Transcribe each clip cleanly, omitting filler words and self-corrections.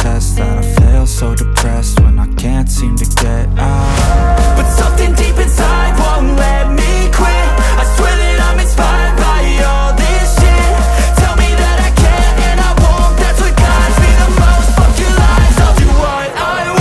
test that I fail, so depressed when I can't seem to get out. But something deep inside won't let me quit. I swear that I'm inspired by all this shit. Tell me that I can and I won't, that's what guides me the most. Fuck your lies, I'll do what I want.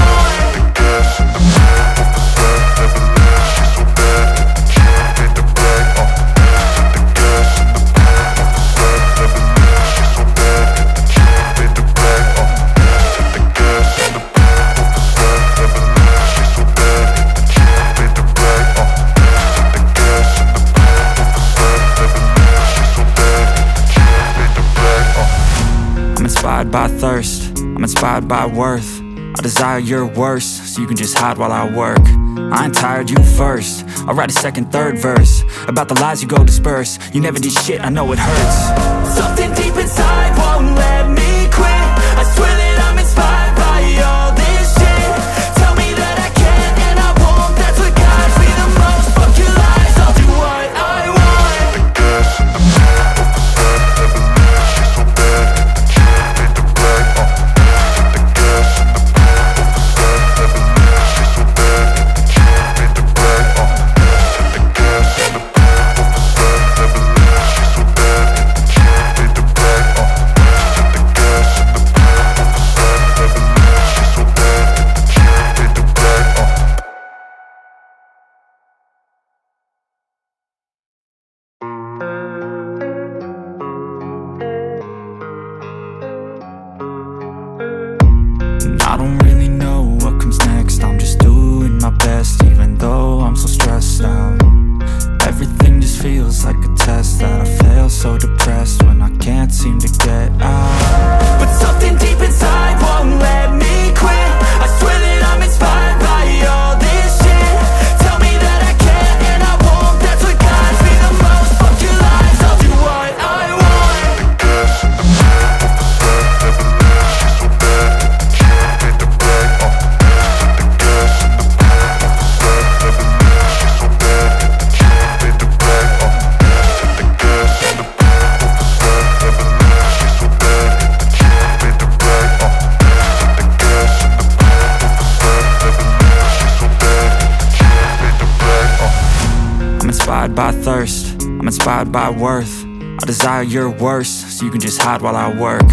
I'm inspired by thirst, I'm inspired by worth. I desire your worst, so you can just hide while I work. I ain't tired, you first. I'll write a second, third verse about the lies you go disperse. You never did shit, I know it hurts. Something deep inside won't let me quit. I swear that I'm inspired by all this shit. Tell me that I can and I won't, that's what guides me the most. Fuck your lies, I'll do what I want. I don't really know what comes next. I'm just doing my best, even though I'm so stressed out. Everything just feels like a test that I fail, so depressed when I can't seem to get out. But something deep inside won't let me quit. I swear that I'm inspired by all this shit. Tell me that I can and I won't, that's what guides me the most. Fuck your lies, I'll do what I want. I'm inspired by thirst, I'm inspired by worth. I desire your worst, so you can just hide while I work.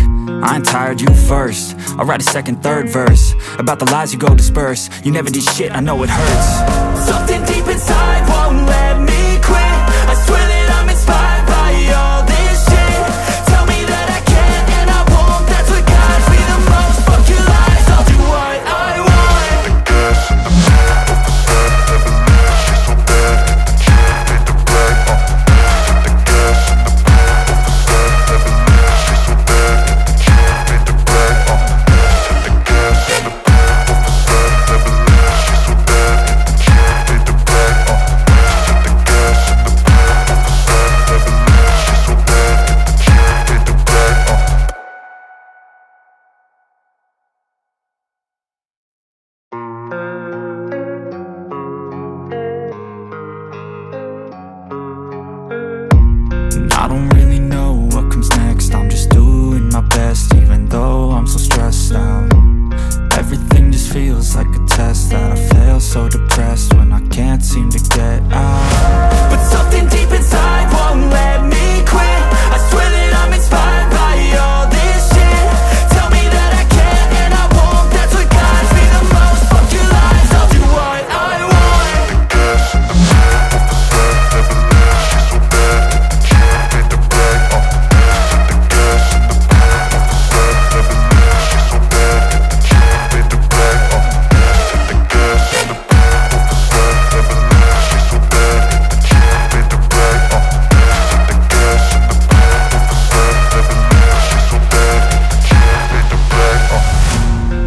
I ain't tired, you first. I'll write a second, third verse about the lies you go disperse. You never did shit, I know it hurts. Something deep inside won't let me quit. I swear that I'm inspired by all this shit. Tell me that I can and I won't, that's what guides me the most. Fuck your lies, I'll do what I want. I don't really know what comes next. I'm just doing my best, even though I'm so stressed out. Everything just feels like a test that I fail, so depressed when I can't seem to get out. But something deep inside won't let me quit. I swear that I'm inspired by all this shit. Tell me that I can and I won't, that's what guides me the most. Fuck your lies, I'll do what I want.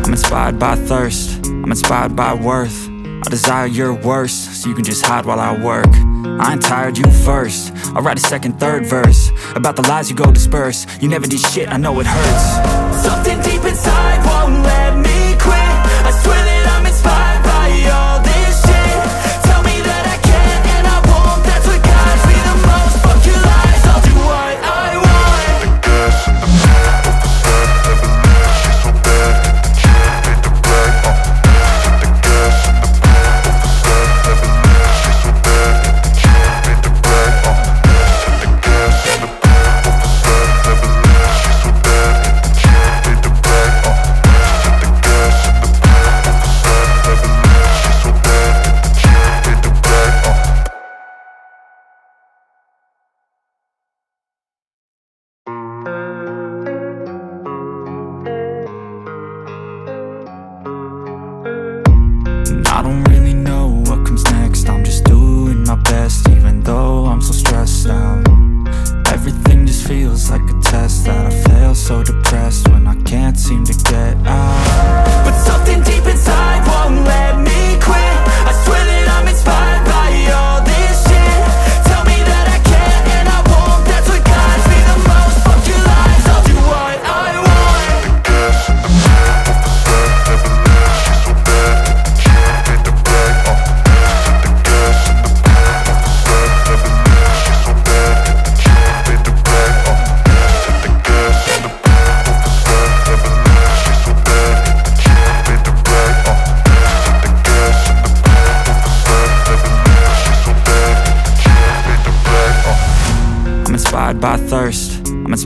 I'm inspired by thirst, I'm inspired by worth. I desire your worst, so you can just hide while I work. I ain't tired, you first. I'll write a second, third verse about the lies you go disperse. You never did shit, I know it hurts. Something deep inside won't let me quit. I swear that I'm inspired by all this shit. Tell me that I can and I won't, that's what guides me the most. Fuck your lies, I'll do what I want.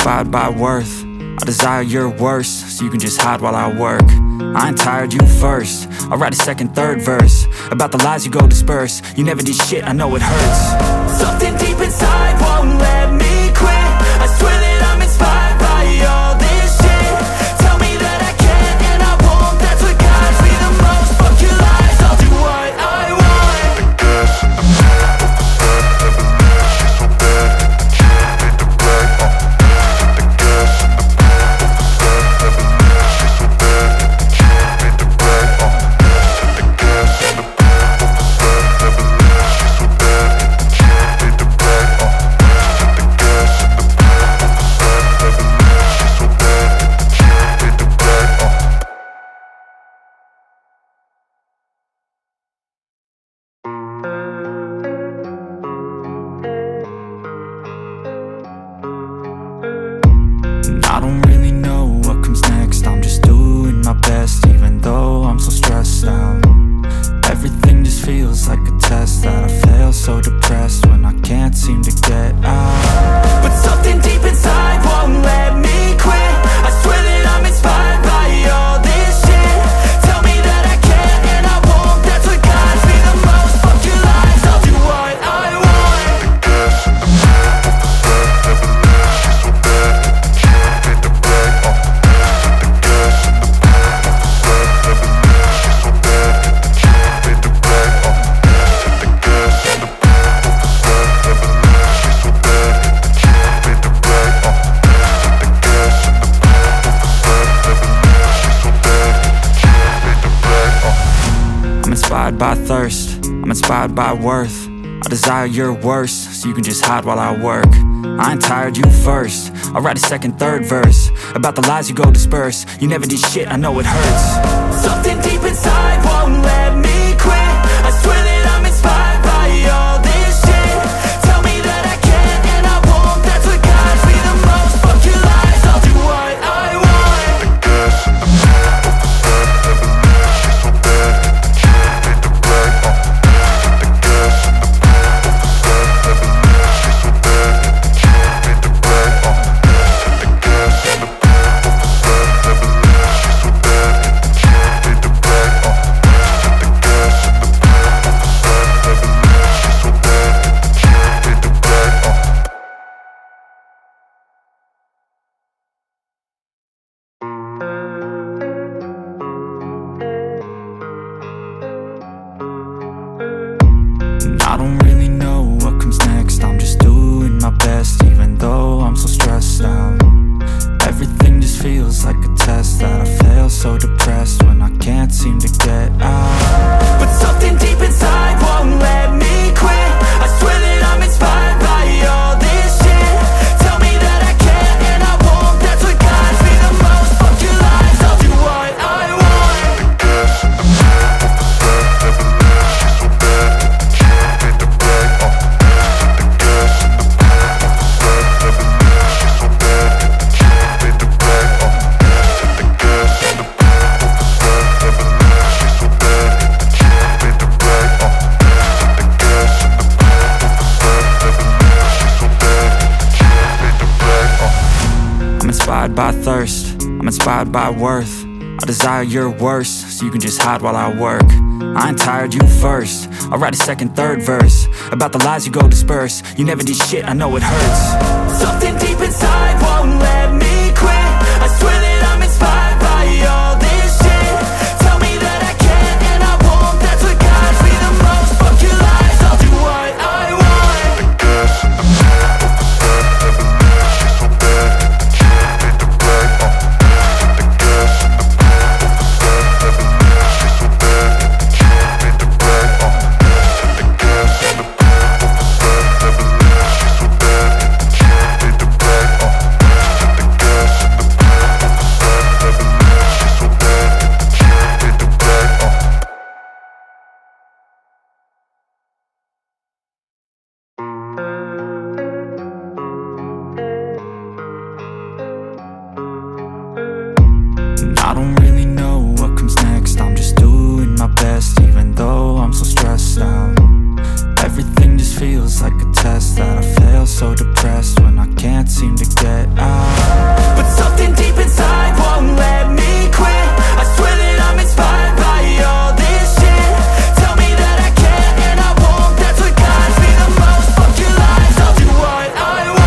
inspired by worth. I desire your worst, so you can just hide while I work. I ain't tired, you first. I'll write a second, third verse about the lies you go disperse. You never did shit, I know it hurts. Something deep inside won't let me quit. I swear that I'm inspired by all this shit. Tell me that I can and I won't. That's what guides me the most. Fuck your lies, I'll do what I want. I don't really know what comes next. I'm just doing my best, even though I'm so stressed out. Everything just feels like a test that I fail, so depressed when I can't seem to get out. But something deep inside won't let me quit. I swear that I'm inspired by all this shit. Tell me that I can and I won't. That's what guides me the most. Fuck your lies, I'll do what I want. I'm inspired by thirst, I'm inspired by worth. I desire your worst, so you can just hide while I work. I ain't tired, you first. I'll write a second, third verse about the lies you go disperse. You never did shit, I know it hurts. Something deep inside won't let me quit. I swear that I'm inspired by all this shit. Tell me that I can and I won't. That's what guides me the most. Fuck your lies, I'll do what I want. I don't really know what comes next. I'm just doing my best, even though I'm so stressed out. Everything just feels like a test that I fail, so depressed when I can't seem to get out. But something deep inside won't let me quit. I swear that I'm inspired by all this shit. Tell me that I can and I won't. That's what guides me the most. Fuck your lies, I'll do what I want. I'm inspired by thirst, I'm inspired by worth. I desire your worst, so you can just hide while I work. I ain't tired, you first. I'll write a second, third verse about the lies you go disperse. You never did shit, I know it hurts. Something deep inside won't let me quit. I swear that I'm inspired by all this shit. Tell me that I can and I won't. That's what guides me the most. Fuck your lies, I'll do what I want. I don't really know what comes next. I'm just doing my best, even though I'm so stressed out. Everything just feels like a test that I fail, so depressed when I can't seem to get out.